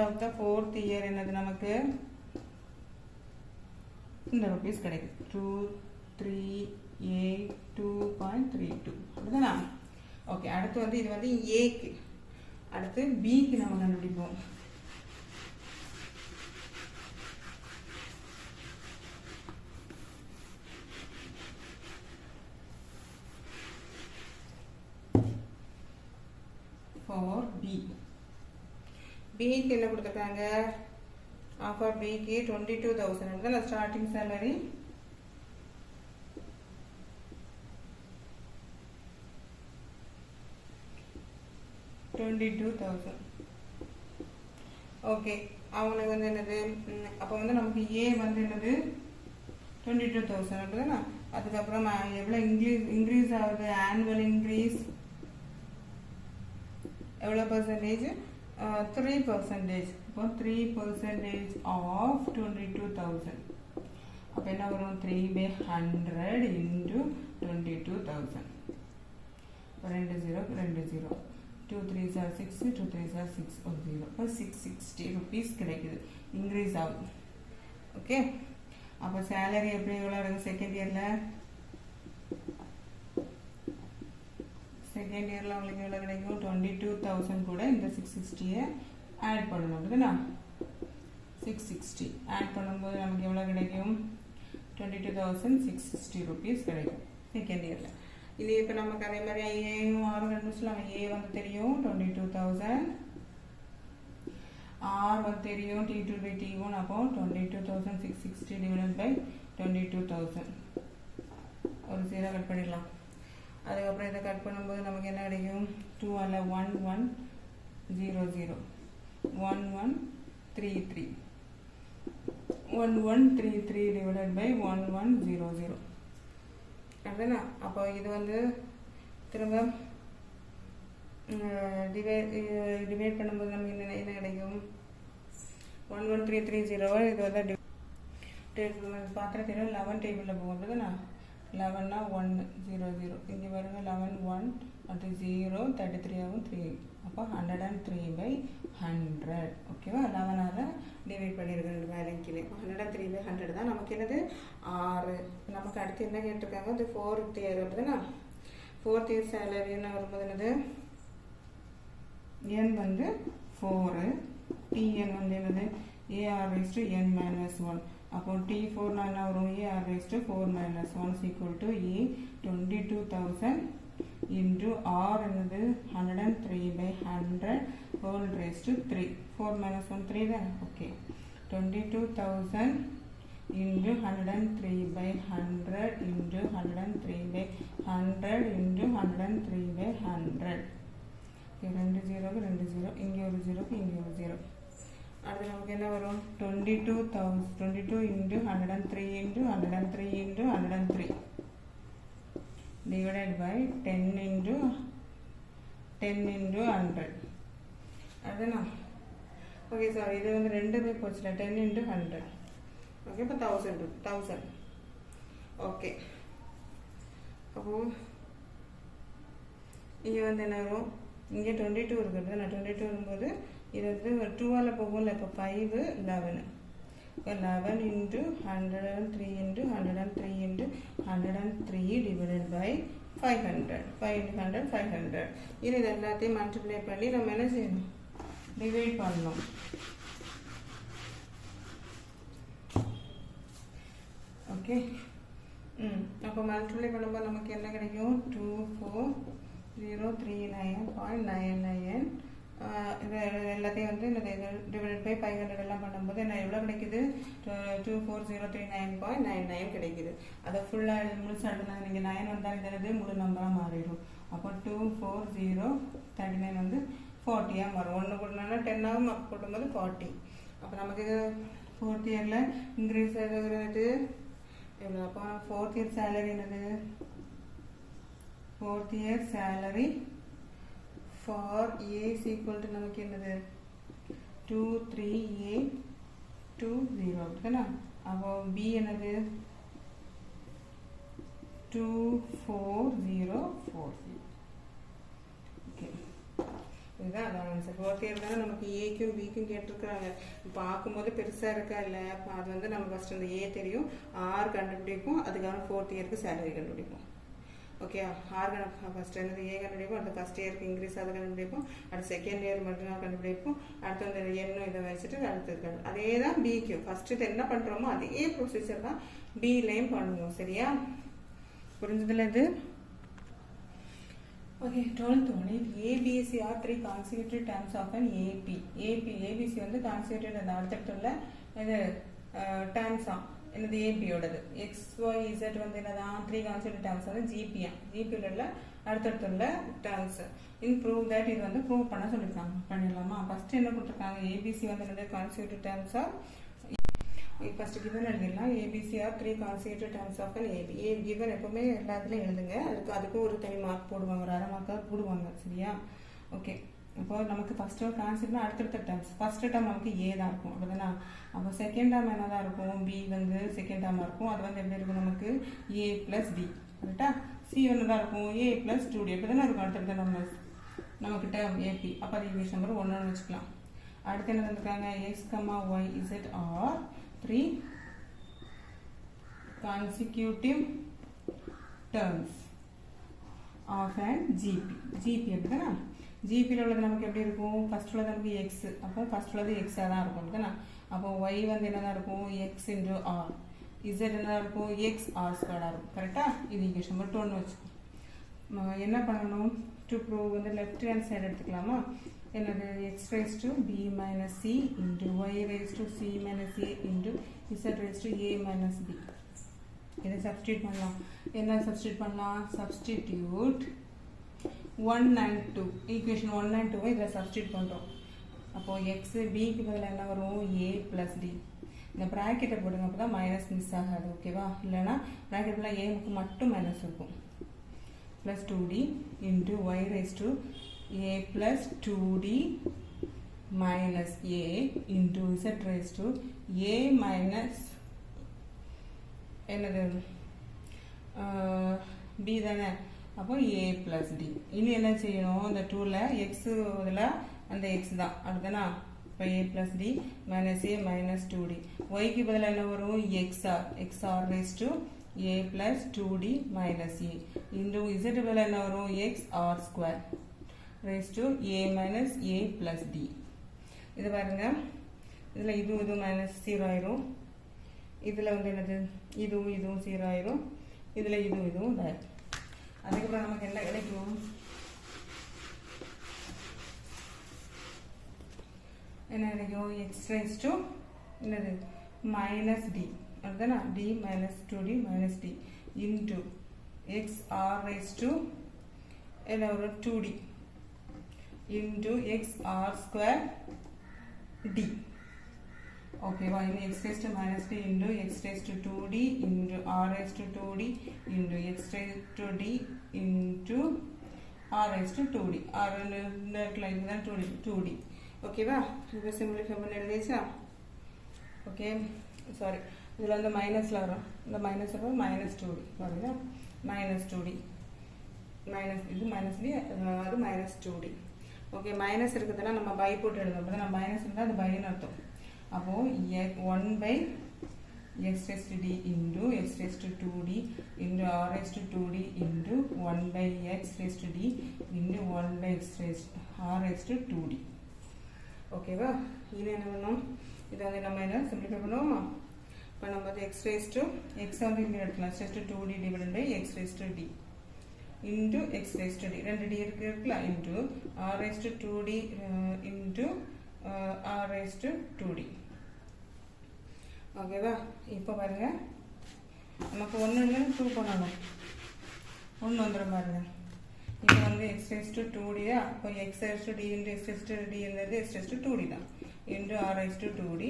of the fourth year என்னது நமக்கு இந்த rupees கிடைக்கும் 2382.32. அப்படிதானா? ஓகே, அடுத்து வந்து இது வந்து ஏக்கு, அடுத்து பிக்கு நம்ம கண்டுபிடிப்போம். For B, பிக்கு என்ன கொடுத்துருக்காங்க, for பிக்கு 22,000 அப்படிதான் ஸ்டார்டிங் சேலரி. ஓகே, அவங்களுக்கு வந்து என்னது, அப்போ வந்து நமக்கு ஏ வந்து என்னது 22,000 அப்படிதானா. அதுக்கப்புறம் எவ்வளோ இன்க்ரீஸ் ஆகுது, ஆனுவல் இன்க்ரீஸ் எவ்வளோ பர்சன்டேஜ், 3%. இப்போ 3% ஆஃப் 22,000. அப்போ என்ன வரும், 3/100 into 22,000. 2 0 2 0, 2 3s are 6, 2 3s are 6, 1 0. இப்போ 660 rupees கிடைக்குது, இன்க்ரீஸ் ஆகும். ஓகே, அப்போ சேலரி எப்படி எவ்வளோ இருக்குது செகண்ட் இயரில், செகண்ட் இயரில் உங்களுக்கு எவ்வளோ கிடைக்கும், 22,000 கூட இந்த 660 ஆட் பண்ணணும். அப்படிதானா, 660 ஆட் பண்ணும்போது நமக்கு எவ்வளோ கிடைக்கும், 22,660 rupees கிடைக்கும் செகண்ட் இயரில். இது இப்போ நமக்கு அதே மாதிரி ஏயும் ஆரும் கண்டுபிடிச்சலாம். ஏ வந்து தெரியும் 22,000, ஆர் வந்து தெரியும் T2/T1. அப்போ 22,660 டிவைடட் பை 22,000. ஒரு 0 கட் பண்ணிடலாம். அதுக்கப்புறம் இதை கட் பண்ணும்போது நமக்கு என்ன கிடைக்கும், 2 அல்ல 1 1 0 0 1 1 3 3 1 1 3 3 டிவைடட் பை 1 1 0 0. அப்படின்னா அப்போ இது வந்து திரும்ப டிவைட் பண்ணும்போது நமக்கு என்ன கிடைக்கும், 1 1 3 3 0. இது வந்து பார்க்குற தெரியும் 11 டேபிளில் போகும். அப்படிதானா, 11 1 0 0, இங்கே பாருங்க 11 1 அது 0 33 ஆகும் 3. அப்போ 103/100. ஓகேவா, 11ஆல் டிவைட் பண்ணியிருக்கேன் ரெண்டு வேலையும் கீழே. 103/100 தான் நமக்கு என்னது 6. நமக்கு அடுத்து என்ன கேட்டிருக்காங்க, அது 4th இயர். அப்படிதானா, 4th இயர் சேலரி என்ன வரும்போது என்னது, n வந்து 4, tn வந்து என்னது AR/n-1. அப்போ T4 என்ன வரும், AR/4-1 = A 22,000 into R என்னது 103/100 whole raised to 3. 4 - 1 3 தான். Okay, 22,000 into 103/100 into 103/100 into 103/100. 2 0 2 0, இங்கே ஒரு 0, இங்கே ஒரு 0. அடுத்து நமக்கு என்ன வரும், 22 into 103 into 103 into 103 divided by 10 into 100. அதுனா ஓகே சார், இது வந்து 2 போய் போச்சுல, 10 into 100. ஓகே, இப்போ 1000. ஓகே, அப்போது இங்கே வந்து என்ன வரும், இங்கே 22 இருக்கிறது. நான் 22 வரும்போது இது வந்து 2ஆல் போகும்ல. இப்போ 5 11. இப்போ 11 into 103 into 103 into 103 divided by 500. 5 into 100 500. இது எல்லாத்தையும் மல்டிப்ளை பண்ணி நம்ம என்ன செய்யணும், டிவைட் பண்ணணும். ஓகே, அப்போ மல்டிப்ளை பண்ணும்போது நமக்கு என்ன கிடைக்கும், 24039.99. இது எல்லாத்தையும் வந்து இந்த டிவைடட் பை 500 எல்லாம் பண்ணும்போது என்ன எவ்வளோ கிடைக்குது, 24039.99 கிடைக்குது. அதை ஃபுல்லாக முழுசாக எடுத்தாங்க. நீங்கள் 9 வந்தால் இது முழு நம்பராக மாறிடும். அப்போ 24039 வந்து 40 வரும். 1 கூட்டினா 10 ஆகும், அப்போ கூட்டும்போது 40. அப்போ நமக்கு 4th இயரில் இன்க்ரீஸ் ஆகுறது எவ்வளோ? அப்போ 4th இயர் சேலரி என்னது? 4th year salary for A is equal to நமக்கு என்னது? 23A20 அப்படின்னா அப்போ B என்னது? 24040. ஓகே, இதுதான் அதான் ஆன்சர். 4th இயர் தானே நமக்கு ஏக்கும் பிக்கும் கேட்டிருக்காங்க. பார்க்கும்போது பெருசாக இருக்கா இல்லை? அது வந்து நம்ம ஃபஸ்ட் அந்த ஏ தெரியும், ஆர் கண்டுபிடிப்போம், அதுக்கான 4th இயருக்கு சேலரி கண்டுபிடிப்போம். ஓகே, ஆர் ஃபஸ்ட் என்னது? ஏ கண்டுபிடிப்போம், அடுத்த ஃபஸ்ட் இயருக்கு இன்க்ரீஸ் அதை கண்டுபிடிப்போம், அடுத்த செகண்ட் இயர் மட்டும் கண்டுபிடிப்போம், அடுத்து வந்து எண்ணும் இதை வச்சுட்டு அடுத்தது அதே தான் பிக்கும். ஃபஸ்ட்டு இது என்ன பண்ணுறோமோ அதே ப்ரொசீஜர் தான் பிலையும் பண்ணுவோம். சரியா? புரிஞ்சதுல இது? Okay, 12th one. If A, B, C are 3 consecutive terms of an AP. ABC வந்து consecutive அந்த அடுத்தடுத்துள்ள இது terms என்னது? AP யோடது. X, Y, Z வந்து என்னதான்? 3 consecutive terms வந்து GP உள்ள அடுத்தடுத்துள்ள terms. In prove that இது வந்து prove பண்ண சொல்லிருக்காங்க. பண்ணிடலாமா? ஃபர்ஸ்ட் என்ன கொடுத்துருக்காங்க? ABC வந்து என்னது? consecutive terms are first given எழுதிடலாம். ABC are 3 consecutive terms of an AP. given எப்பவுமே எல்லாத்துலையும் எழுதுங்க. அதுக்கும் ஒரு தனி மார்க் போடுவாங்க, ஒரு அரை மார்க்காக போடுவாங்க. சரியா? ஓகே, இப்போ நமக்கு ஃபர்ஸ்ட் கான்செப்ட்னா அடுத்தடுத்த டேர்ம்ஸ். ஃபர்ஸ்ட் டேர்ம் நமக்கு ஏ தான் இருக்கும், அப்படிதானா? அப்போ செகண்ட் டேர்ம் என்ன தான் இருக்கும்? பி வந்து செகண்ட் டேர்மாக இருக்கும். அது வந்து எப்படி இருக்கும்? நமக்கு A + D. கரெக்டா? சி ஒன்று தான் இருக்கும், A + 2D. அப்படி தானே இருக்கும் அடுத்தடுத்த நம்பர்ஸ் நமக்கு டேர்ம் AP. அப்போ அது இங்கிலீஷ் நம்பர் 1 வச்சுக்கலாம். அடுத்து என்ன தந்துருக்காங்க? X, Y, Z are 3 consecutive terms of an GP. அப்படிதானா? GPயில் உள்ளது நமக்கு எப்படி இருக்கும்? ஃபர்ஸ்ட் உள்ளது நமக்கு X. அப்போ ஃபர்ஸ்ட் உள்ளது X தான் இருக்கும், அப்படிதானா? அப்போ Y வந்து என்னதான் இருக்கும்? X × R. Z என்னதான் இருக்கும்? X R² இருக்கும். கரெக்டா? இது ஈக்குவேஷன் நம்பர் 2 வச்சு என்ன பண்ணணும்? டு ப்ரூவ் வந்து லெஃப்ட் ஹேண்ட் சைடு எடுத்துக்கலாமா? என்னது? X raised to B minus C into Y raised to C minus A into Z raised to A minus B. இதை சப்ஸ்டியூட் பண்ணலாம். என்ன சப்ஸ்டியூட் பண்ணலாம்? Substitute 1 and 2. ஈக்குவேஷன் 1 and 2 இதில் substitute பண்ணுறோம். அப்போது எக்ஸ் பிக்கு பதில் என்ன வரும்? A + D. இந்த ப்ராக்கெட்டை போடுங்க, அப்போ தான் மைனஸ் மிஸ் ஆகாது. ஓகேவா? இல்லைனா ப்ராக்கெட்டில் ஏமுக்கு மட்டும் மைனஸ் இருக்கும். Plus 2D into Y raised to A plus 2D minus A into Z raised to A minus என்னது? B தானே? அப்போ A plus D. இனி என்ன செய்யணும்? இந்த 2ல் X இதில் அந்த X தான், அதுதானா? இப்போ A plus D minus A minus 2D. Yக்கு பதில் என்ன வரும்? XR raised to A plus 2D minus A into Z பதில் என்ன வரும்? XR² raised to A minus A plus D. இது பாருங்க, இதில் இது மைனஸ் 0 ஆயிரும். இதில் வந்து என்னது? இதுவும் 0 ஆயிரும். இதில் இதுவும் தான். அதுக்கப்புறம் நமக்கு என்ன கிடைக்கும்? என்ன கிடைக்கும்? X raised to என்னது? minus D. அதுதானா? D minus 2D minus D into XR raised to என்ன வரும்? 2D into XR² D. ஓகேவா? இனி X raised to minus D into X raised to 2D into R raised to 2D into X raised to D into R raised to 2D. R இந்த இடத்துல இதுதான் 2D. ஓகேவா? இதை simplify பண்ணி எழுதிச்சா? Okay, sorry, இதில் வந்து மைனஸில் வரும். இந்த மைனஸ் வரும், minus 2D பாருங்க. minus 2D மைனஸ் இது minus D, அது minus 2D. ஓகே, மைனஸ் இருக்கிறதுனா நம்ம பை போட்டு எழுதணும். அப்போ தான் மைனஸ் இருந்தால் அது பைன்னு அர்த்தம். அப்போது 1/x raised to D into x raised to 2D into R raised to 2D into 1/x raised to D into 1/x raised R raised to 2D. ஓகேவா? இது என்ன பண்ணணும்? இதை வந்து நம்ம என்ன சிம்பிளிஃபை பண்ணுவோமா? இப்போ நம்ம வந்து x raised to x வந்து இங்கே எடுக்கலாம். x raised to 2D divided by x raised to D into x raised to D. 2D இருக்குல்ல, into R raised to 2D into R raised to 2D. ஓகேவா? இப்போ பாருங்க, நமக்கு 1 ப்ரூவ் பண்ணணும். 1 வந்துடும் பாருங்க. இது வந்து x raised to 2d. அப்போ x raised to d into x raised to d என்னது x raised to 2d தான் into r raised to 2d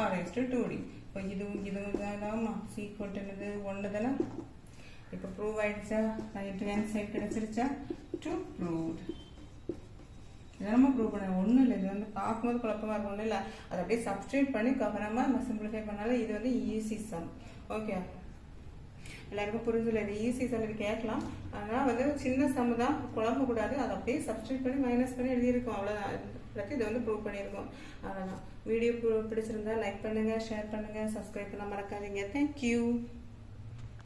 r raised to 2d. இப்போ இதுவும் தானாமா c equal to என்னது 1 தானே. இப்போ ப்ரூவ் ஆயிடுச்சா, ரைட் ஹேண்ட் சைடு கிடைச்சிருச்சா, டு ப்ரூவ்ட். இதை நம்ம ப்ரூவ் பண்ண ஒன்றும் இல்லை. இது வந்து பார்க்கும்போது குழப்பமாக இருக்கும், ஒன்றும் இல்லை. அதை அப்படியே சப்ஸ்டியூட் பண்ணி கவனமாக நம்ம சிம்பிளிஃபை பண்ணாலும் இது வந்து ஈஸி சம். ஓகே, எல்லாருக்கும் புரிஞ்சல. இது ஈஸி சம், இது கேட்கலாம். ஆனால் வந்து சின்ன சம் தான், குழம்பக்கூடாது. அதை அப்படியே சப்ஸ்டியூட் பண்ணி மைனஸ் பண்ணி எழுதியிருக்கோம், அவ்வளோதான். இதை வந்து ப்ரூவ் பண்ணியிருக்கோம், அவ்வளோதான். வீடியோ பிடிச்சிருந்தா லைக் பண்ணுங்கள், ஷேர் பண்ணுங்கள், சப்ஸ்கிரைப் பண்ண மறக்காதீங்க. தேங்க்யூ.